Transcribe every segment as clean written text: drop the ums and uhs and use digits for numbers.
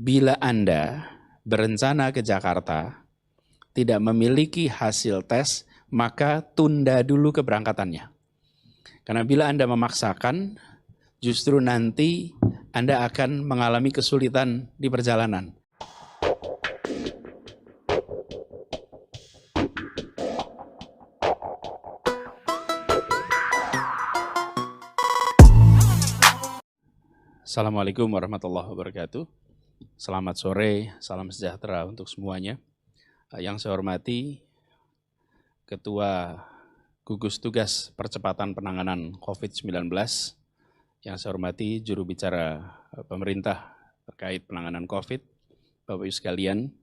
Bila Anda berencana ke Jakarta, tidak memiliki hasil tes, maka tunda dulu keberangkatannya. Karena bila Anda memaksakan, justru nanti Anda akan mengalami kesulitan di perjalanan. Assalamualaikum warahmatullahi wabarakatuh. Selamat sore, salam sejahtera untuk semuanya. Yang saya hormati Ketua Gugus Tugas Percepatan Penanganan COVID-19, yang saya hormati juru bicara pemerintah terkait penanganan COVID, Bapak Ibu sekalian.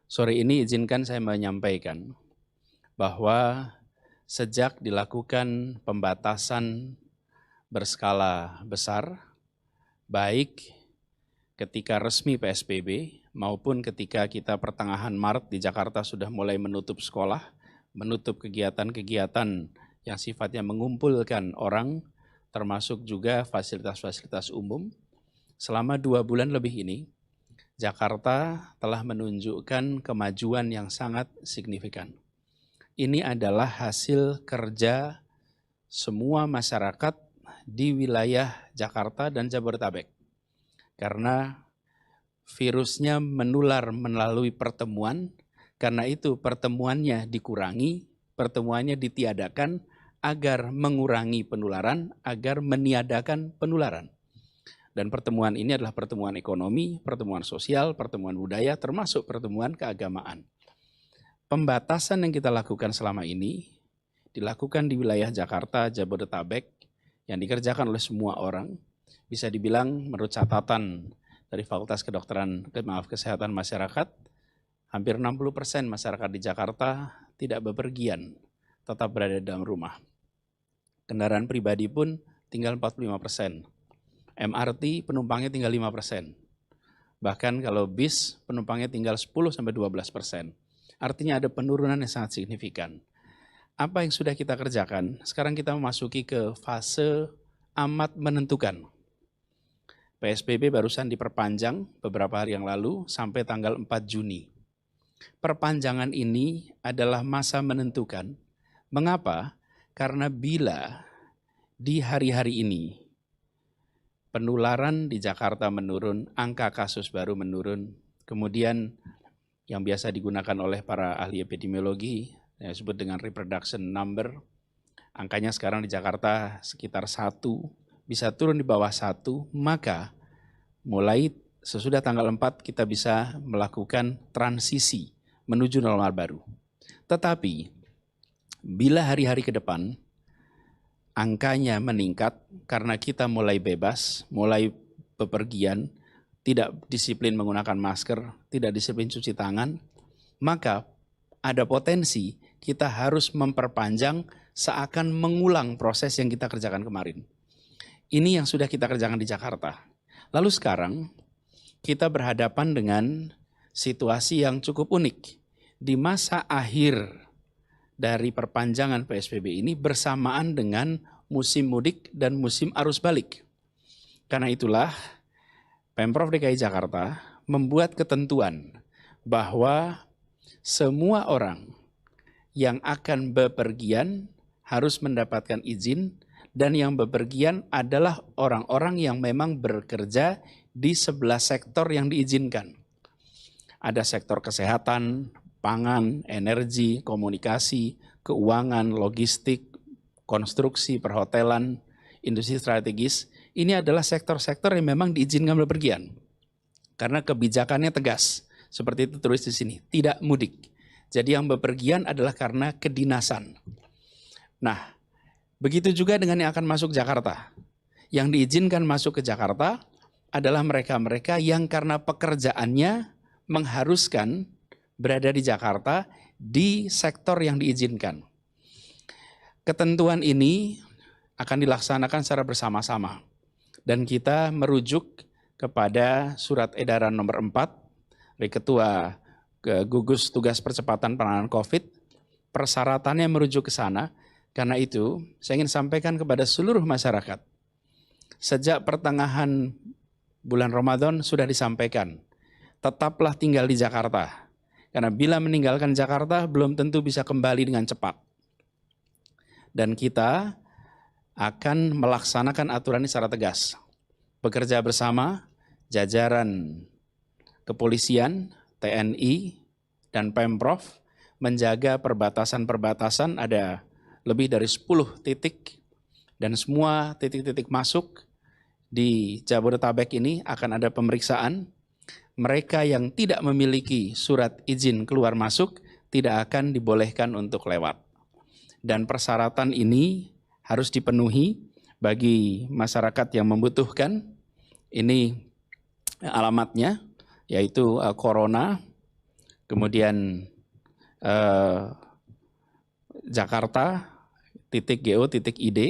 Sore ini izinkan saya menyampaikan bahwa sejak dilakukan pembatasan berskala besar, baik ketika resmi PSBB maupun ketika kita pertengahan Maret di Jakarta sudah mulai menutup sekolah, menutup kegiatan-kegiatan yang sifatnya mengumpulkan orang, termasuk juga fasilitas-fasilitas umum. Selama 2 bulan lebih ini, Jakarta telah menunjukkan kemajuan yang sangat signifikan. Ini adalah hasil kerja semua masyarakat di wilayah Jakarta dan Jabodetabek. Karena virusnya menular melalui pertemuan, karena itu pertemuannya dikurangi, pertemuannya ditiadakan agar mengurangi penularan, agar meniadakan penularan. Dan pertemuan ini adalah pertemuan ekonomi, pertemuan sosial, pertemuan budaya, termasuk pertemuan keagamaan. Pembatasan yang kita lakukan selama ini dilakukan di wilayah Jakarta, Jabodetabek, yang dikerjakan oleh semua orang. Bisa dibilang menurut catatan dari Fakultas Kesehatan Masyarakat, hampir 60% masyarakat di Jakarta tidak bepergian, tetap berada dalam rumah. Kendaraan pribadi pun tinggal 45%. MRT penumpangnya tinggal 5%. Bahkan kalau bis penumpangnya tinggal 10-12%. Artinya ada penurunan yang sangat signifikan. Apa yang sudah kita kerjakan? Sekarang kita memasuki ke fase amat menentukan. PSBB barusan diperpanjang beberapa hari yang lalu sampai tanggal 4 Juni. Perpanjangan ini adalah masa menentukan. Mengapa? Karena bila di hari-hari ini penularan di Jakarta menurun, angka kasus baru menurun, kemudian yang biasa digunakan oleh para ahli epidemiologi, yang disebut dengan reproduction number, angkanya sekarang di Jakarta sekitar 1, bisa turun di bawah 1, maka mulai sesudah tanggal 4 kita bisa melakukan transisi menuju normal baru. Tetapi bila hari-hari ke depan angkanya meningkat karena kita mulai bebas, mulai bepergian, tidak disiplin menggunakan masker, tidak disiplin cuci tangan, maka ada potensi kita harus memperpanjang seakan mengulang proses yang kita kerjakan kemarin. Ini yang sudah kita kerjakan di Jakarta. Lalu sekarang kita berhadapan dengan situasi yang cukup unik. Di masa akhir dari perpanjangan PSBB ini bersamaan dengan musim mudik dan musim arus balik. Karena itulah Pemprov DKI Jakarta membuat ketentuan bahwa semua orang yang akan bepergian harus mendapatkan izin, dan yang bepergian adalah orang-orang yang memang bekerja di 11 sektor yang diizinkan. Ada sektor kesehatan, pangan, energi, komunikasi, keuangan, logistik, konstruksi, perhotelan, industri strategis. Ini adalah sektor-sektor yang memang diizinkan bepergian. Karena kebijakannya tegas, seperti itu tulis di sini, tidak mudik. Jadi yang bepergian adalah karena kedinasan. Nah, begitu juga dengan yang akan masuk Jakarta. Yang diizinkan masuk ke Jakarta adalah mereka-mereka yang karena pekerjaannya mengharuskan berada di Jakarta di sektor yang diizinkan. Ketentuan ini akan dilaksanakan secara bersama-sama. Dan kita merujuk kepada surat edaran nomor 4 dari Ketua Gugus Tugas Percepatan Penanganan COVID. Persyaratannya merujuk ke sana. Karena itu, saya ingin sampaikan kepada seluruh masyarakat. Sejak pertengahan bulan Ramadan sudah disampaikan tetaplah tinggal di Jakarta. Karena bila meninggalkan Jakarta belum tentu bisa kembali dengan cepat. Dan kita akan melaksanakan aturan ini secara tegas. Bekerja bersama jajaran kepolisian, TNI, dan Pemprov menjaga perbatasan-perbatasan, ada lebih dari 10 titik, dan semua titik-titik masuk di Jabodetabek ini akan ada pemeriksaan. Mereka yang tidak memiliki surat izin keluar masuk tidak akan dibolehkan untuk lewat. Dan persyaratan ini harus dipenuhi bagi masyarakat yang membutuhkan. Ini alamatnya, yaitu Corona, kemudian Jakarta.go.id.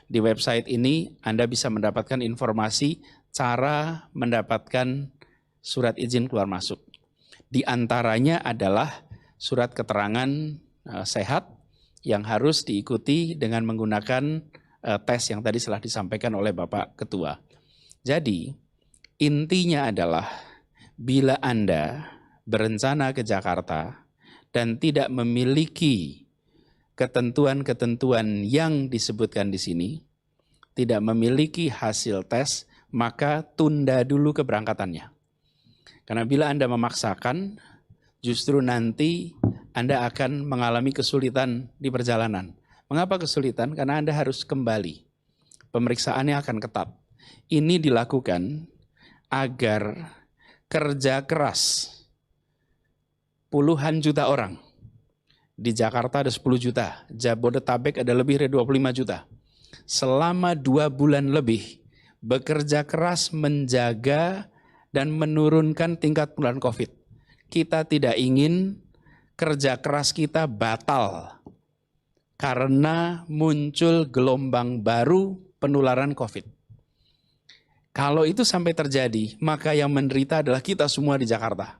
Di website ini Anda bisa mendapatkan informasi cara mendapatkan surat izin keluar masuk. Di antaranya adalah surat keterangan sehat yang harus diikuti dengan menggunakan tes yang tadi telah disampaikan oleh Bapak Ketua. Jadi intinya adalah bila Anda berencana ke Jakarta dan tidak memiliki ketentuan-ketentuan yang disebutkan di sini, tidak memiliki hasil tes, maka tunda dulu keberangkatannya. Karena bila Anda memaksakan, justru nanti Anda akan mengalami kesulitan di perjalanan. Mengapa kesulitan? Karena Anda harus kembali. Pemeriksaannya akan ketat. Ini dilakukan agar kerja keras puluhan juta orang. Di Jakarta ada 10 juta, Jabodetabek ada lebih dari 25 juta. Selama 2 bulan lebih bekerja keras menjaga dan menurunkan tingkat penularan COVID. Kita tidak ingin kerja keras kita batal karena muncul gelombang baru penularan COVID. Kalau itu sampai terjadi, maka yang menderita adalah kita semua di Jakarta.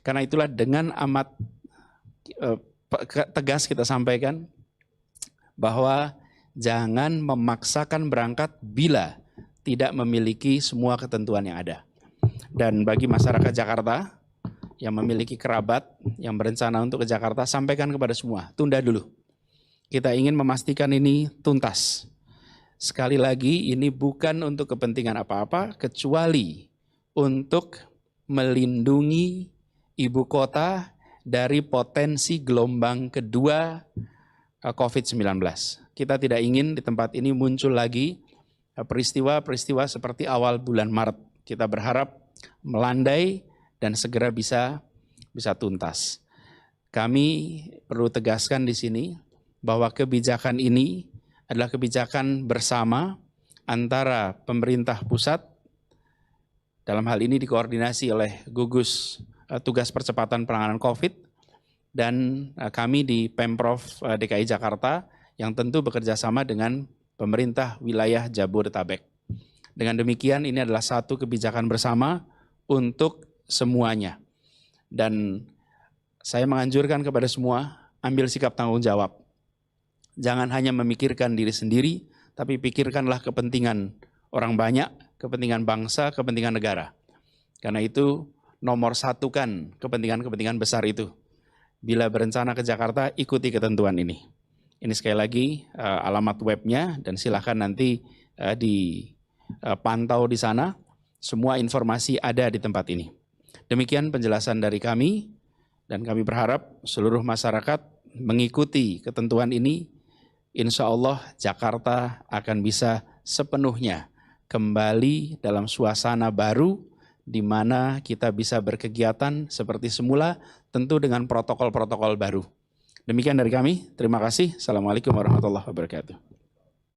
Karena itulah dengan amat tegas kita sampaikan bahwa jangan memaksakan berangkat bila tidak memiliki semua ketentuan yang ada. Dan bagi masyarakat Jakarta yang memiliki kerabat yang berencana untuk ke Jakarta, sampaikan kepada semua, tunda dulu. Kita ingin memastikan ini tuntas. Sekali lagi, ini bukan untuk kepentingan apa-apa, kecuali untuk melindungi ibu kota dari potensi gelombang kedua COVID-19. Kita tidak ingin di tempat ini muncul lagi peristiwa-peristiwa seperti awal bulan Maret. Kita berharap melandai dan segera bisa tuntas. Kami perlu tegaskan di sini bahwa kebijakan ini adalah kebijakan bersama antara pemerintah pusat, dalam hal ini dikoordinasi oleh gugus tugas percepatan penanganan COVID, dan kami di Pemprov DKI Jakarta yang tentu bekerja sama dengan pemerintah wilayah Jabodetabek. Dengan demikian ini adalah satu kebijakan bersama untuk semuanya. Dan saya menganjurkan kepada semua, ambil sikap tanggung jawab. Jangan hanya memikirkan diri sendiri, tapi pikirkanlah kepentingan orang banyak, kepentingan bangsa, kepentingan negara. Karena itu nomor satukan kepentingan-kepentingan besar itu. Bila berencana ke Jakarta, ikuti ketentuan ini. Ini sekali lagi alamat webnya dan silakan nanti dipantau di sana. Semua informasi ada di tempat ini. Demikian penjelasan dari kami dan kami berharap seluruh masyarakat mengikuti ketentuan ini. Insya Allah Jakarta akan bisa sepenuhnya kembali dalam suasana baru di mana kita bisa berkegiatan seperti semula, tentu dengan protokol-protokol baru. Demikian dari kami, terima kasih. Assalamualaikum warahmatullahi wabarakatuh.